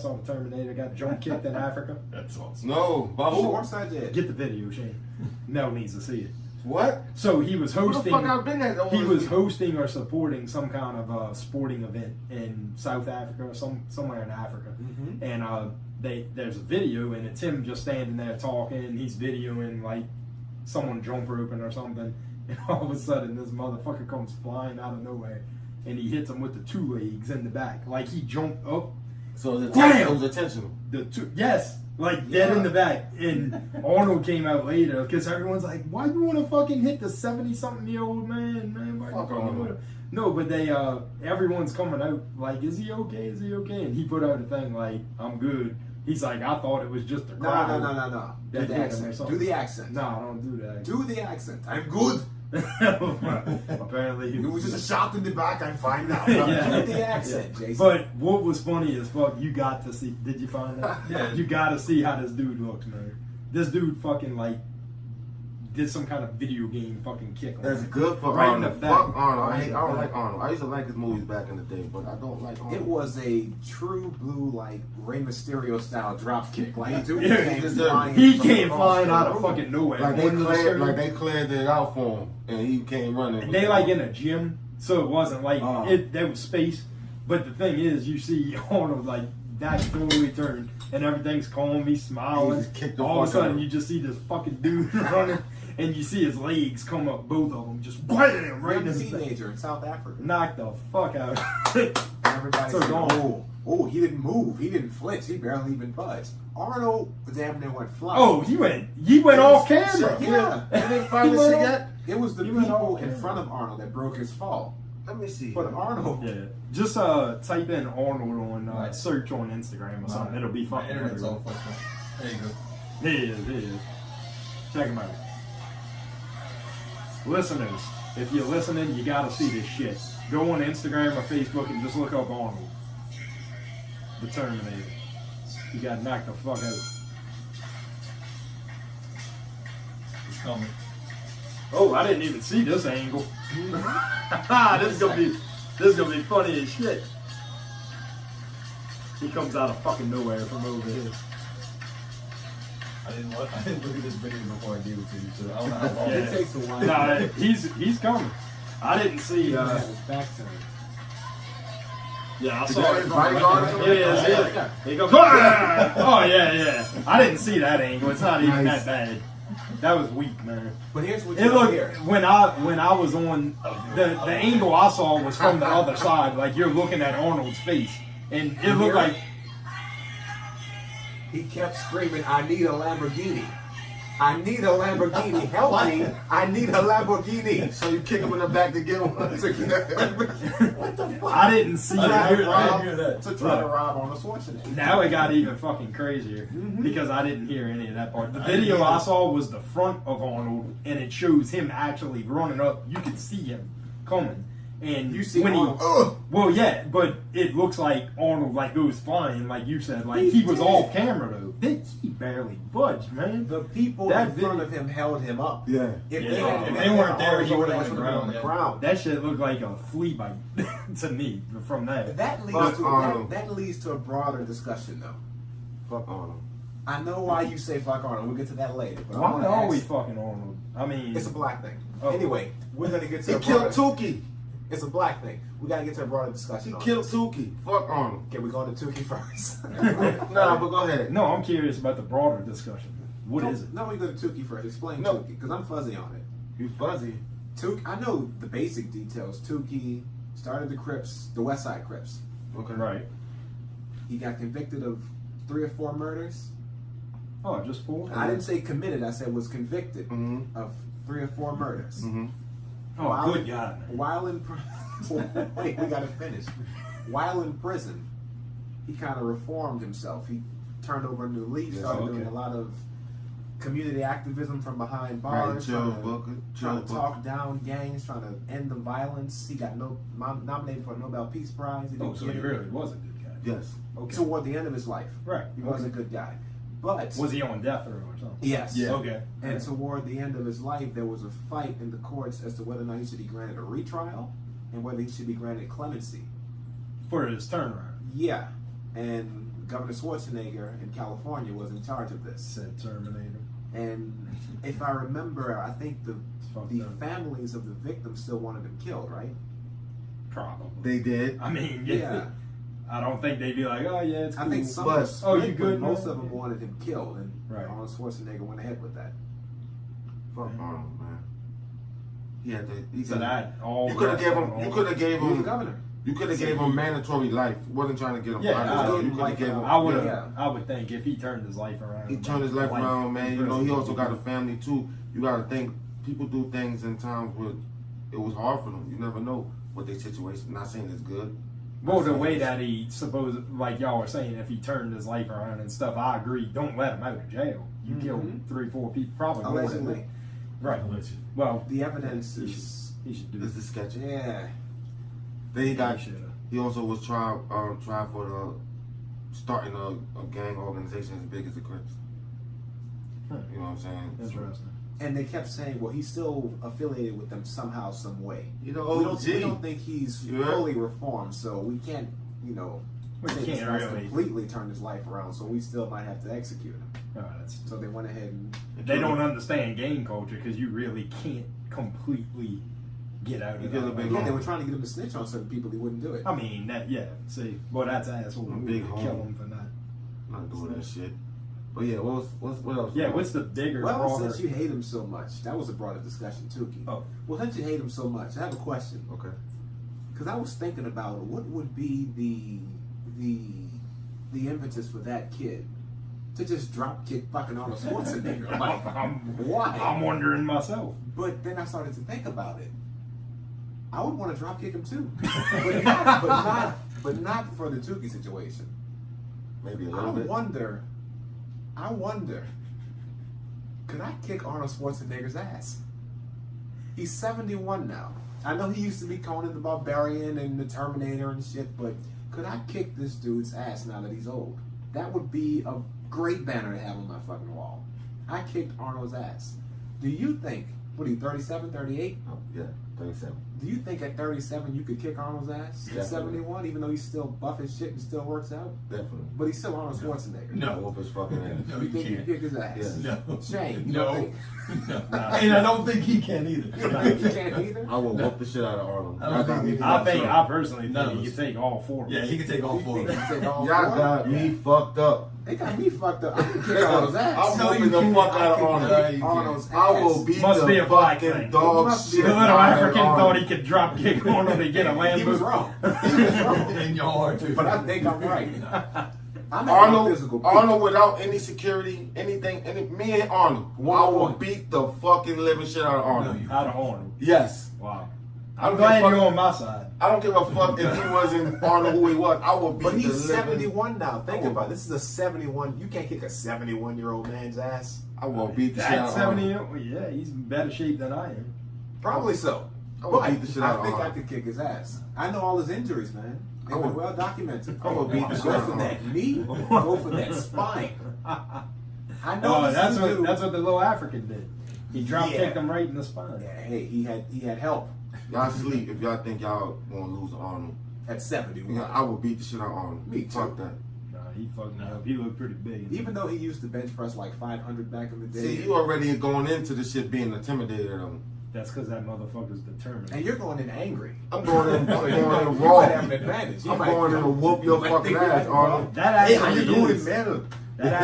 y'all saw the Terminator got jump kicked in Africa? That's awesome. No, by who? Of course I did. Get the video, Shane. Mel needs to see it. What? So he was Who the hosting. fuck I've been at? He was hosting or supporting some kind of sporting event in South Africa or somewhere in Africa, and there's a video and it's him just standing there talking. He's videoing like someone jump roping or something, and all of a sudden this motherfucker comes flying out of nowhere, and he hits him with the two legs in the back, like he jumped up. So it was intentional. Yes. Like dead in the back, and Arnold came out later because everyone's like, "Why you want to fucking hit the 70-something-year-old man? Why Fuck you fucking Arnold." No, but everyone's coming out like, "Is he okay? Is he okay?" And he put out a thing like, "I'm good." He's like, "I thought it was just a crowd." No. Do the accent. Do the accent. No, I don't do that. Do the accent. I'm good. Apparently, It was just a shot in the back. I'm fine now. Yeah. Do the accent, Jason. But what was funny as fuck, you got to see. Did you find that? Yeah. You got to see how this dude looks, man. This dude fucking like did some kind of video game fucking kick on That's him. good for Right in Arnold. the back. Fuck Arnold. Right I in the don't back. like Arnold. I used to like his movies back in the day, but I don't like Arnold. It was a true blue, like Rey Mysterio style drop kick. Like dude Yeah, came flying. He from came across flying the out of room. fucking nowhere. Like they cleared it out for him, and he came running. They like in a gym, so it wasn't like Oh. there was space. But the thing is, you see Arnold like that totally turned, and everything's calm. He's smiling. He just kicked the All of a fuck sudden, out. you just see this fucking dude running, and you see his legs come up, both of them, just wham right in Young his face. teenager in South Africa. Knock the fuck out. Everybody So said, gone. oh, he didn't move. He didn't flinch. He barely even budged. Arnold damn near went flying. Oh, he went off camera. Yeah. And they finally He went see off- that. It was the He went people off in camera. front of Arnold that broke his fall. Let me see. But Arnold, Yeah, just type in Arnold on Right. search on Instagram or something. It'll be My fucking internet's all everywhere. fucked up. There you go. He is. Check him out. Listeners, if you're listening, you gotta see this shit. Go on Instagram or Facebook and just look up Arnold. The Terminator. You got knocked the fuck out. It's coming. Oh, I didn't even see this angle. this is gonna be funny as shit. He comes out of fucking nowhere from over here. I didn't look at this video before I gave it to you, so I don't know how long. Yeah. it takes a while. Nah, he's coming. I didn't see. He had his back turned. Yeah, I Is saw that it. his bodyguard? Yeah. He goes, "Ah!" Oh yeah. I didn't see that angle. It's not even Nice. that bad. That was weak, man. But here's what It you looked hear. when I was on the angle I saw was from the other side. Like you're looking at Arnold's face, and it looked like He kept screaming, I need a Lamborghini. I need a Lamborghini. Help me. I need a Lamborghini. So you kick him in the back to get one. What the fuck? I didn't see I that. didn't hear that. To try to rob Arnold Schwarzenegger. Now it got even fucking crazier because I didn't hear any of that part. The video I saw was the front of Arnold, and it shows him actually running up. You can see him coming, and You see when Arnold. well, yeah, but it looks like Arnold like goes flying, like you said, like he was did. off camera though. He barely budged, man. The people That in front video- of him held him up. Yeah. If Yeah. they, had, If they weren't there, Arnold he would've would've been been on on the the ground. That shit looked like a flea bite to me from that. That leads Fuck to Arnold. that leads to a broader discussion, though. Fuck Arnold. I know why you say fuck Arnold. We'll get to that later. But I Why wanna are we ask- fucking Arnold? I mean, It's a black thing. Oh. Anyway, we're gonna get to He a killed broader, Tukey. It's a black thing. We gotta get to a broader discussion. He on killed this. Tukey. Fuck Arnold. Okay, we're going to Tukey first. Nah, but go ahead. no, I'm curious about the broader discussion. What no, is it? No, we go to Tukey first. Explain No. Tukey, because I'm fuzzy on it. You fuzzy. I know the basic details. Tukey started the Crips, the West Side Crips. Okay. Right. He got convicted of 3 or 4 murders. Oh, just 4? I didn't say committed. I said was convicted Mm-hmm. of 3 or 4 murders. Mm-hmm. Oh, While- good God. While in wait, we gotta finish. While in prison, he kind of reformed himself. He turned over a new leaf, Yes, started okay. doing a lot of community activism from behind Right, bars, Joe trying Booker. to Joe talk down gangs, trying to end the violence. He got nominated for a Nobel Peace Prize. He Oh, didn't so get he it. really was a good guy. Yes. Okay. Toward the end of his life, Right. he was a good guy. But Was he on death row or something? yes, Yeah. Okay. and toward the end of his life, there was a fight in the courts as to whether or not he should be granted a retrial and whether he should be granted clemency. For his turnaround. Yeah, and Governor Schwarzenegger in California was in charge of this. Said Terminator. And if I remember, I think the fucked up. families of the victims still wanted him killed, right? Probably. They did. I mean, Yeah. I don't think they'd be like, oh yeah, it's cool. I think some But- was Oh, you split, good, but most man? of them wanted him killed, and Right. Arnold Schwarzenegger went ahead with that. Fuck Arnold, man. He had to. He So could- that all. You could have gave him. all- You could have gave He was the him. governor. You could have gave him mandatory life. Wasn't trying to get him. Yeah, out. I- You could have gave him. I would have. Yeah. I would think if he turned his life around. He turned his life around, man. You know, he also got a family too. You got to think. People do things in times where it was hard for them. You never know what their situation. Not saying it's good. Well, the way that he supposed, like y'all were saying, if he turned his life around and stuff, I agree. Don't let him out of jail. You killed 3-4 people, probably more than Allegedly, that. Right. Well, the evidence he is. should do This this. is sketchy. Yeah. Then he got. Should've. He also was tried for the starting a gang organization as big as the Crips. Huh. You know what I'm saying? Interesting. And they kept saying, well, he's still affiliated with them somehow, some way. You know, we OG. don't think he's Yeah. fully reformed, so we can't, We think can't this guy's really. completely turn his life around, so we still might have to execute him. Oh, that's, So they went ahead and they don't understand gang culture because you really can't completely get out You of get a that. big yeah, they were trying to get him to snitch on certain people. He wouldn't do it. I mean, that, yeah, see, well, that's asshole. A We big would kill home. him for not. not doing that shit. But yeah, what else? Yeah, what's the bigger, Well, broader? since you hate him so much, that was a broader discussion too, Keith. Oh. Well, since you hate him so much, I have a question. Okay. Because I was thinking about what would be the impetus for that kid to just drop kick fucking Arnold Schwarzenegger. Like, why? I'm wondering myself. But then I started to think about it. I would want to drop kick him too, but not for the Tukey situation. Maybe a I little bit. wonder. Could I kick Arnold Schwarzenegger's ass? He's 71 now. I know he used to be Conan the Barbarian and the Terminator and shit, but could I kick this dude's ass now that he's old? That would be a great banner to have on my fucking wall. I kicked Arnold's ass. Do you think, what are you, 37, 38? Oh, yeah, 37. Do you think at 37 you could kick Arnold's ass? At Definitely. 71, even though he's still buff as shit and still works out? Definitely. But he's still Arnold Schwarzenegger. No. I'll whoop his fucking ass. No, You you think you can't. kick his ass? Yeah. No. Shane, you No. don't think? And I don't think he can either. You can't either? I will whoop the shit out of Arnold. I don't Y'all got think me he- I fucked think, up. I personally None think of he us. could take all four. Yeah, he can take all You four. think of you them. can take all Y'all four? got me fucked up. They got me fucked up. I can kick Arnold's ass. I'm No, whooping you the can't. fuck out of I can Arnold. No, kick you Arnold's I will ass. beat Must the be a black fucking thing. dog Must be shit a The little out of African Arnold. thought he could drop kick Arnold to get a land He was boot. wrong. He was wrong. And your heart too. But I think I'm right. I'm at my Arnold, physical peak. Arnold without any security, anything, me and Arnold, I will One-on-one. beat the fucking living shit out of Arnold. No, you- Out of Arnold. Yes. Wow. I I'm don't glad give a you're fuck. on my side. I don't give a fuck if he wasn't Arnold who he was. I will beat But he's the living. 71 now. Think Oh. about it. This is a 71. You can't kick a 71-year-old man's ass. I will beat the shit out That's of 70. Arnold. Yeah, he's in better shape than I am. Probably so. I will But beat the shit out I of think I Arnold. could kick his ass. I know all his injuries, man. They've I been will- well documented. I will beat the shit Go out for of that Arnold. knee. Go for that spine. I know No, this that's is a what dude- that's what the little African did. He drop Yeah. kicked him right in the spine. Yeah, hey, he had help Y'all sleep if y'all think y'all gonna lose Arnold. at 71. Yeah, I will beat the shit out of Arnold. Me too. Fuck that. Nah, he fucked me up. He looked pretty big. Even though he used to bench press like 500 back in the day. See, you already going into the shit being intimidated of him. That's because that motherfucker's determined. and you're going in angry. I'm going in, I'm going in You might raw. have an advantage. You I'm might- going in to whoop your you might fucking think you're ass, like, Arnold. That Hey, actually how you doing, is. man? That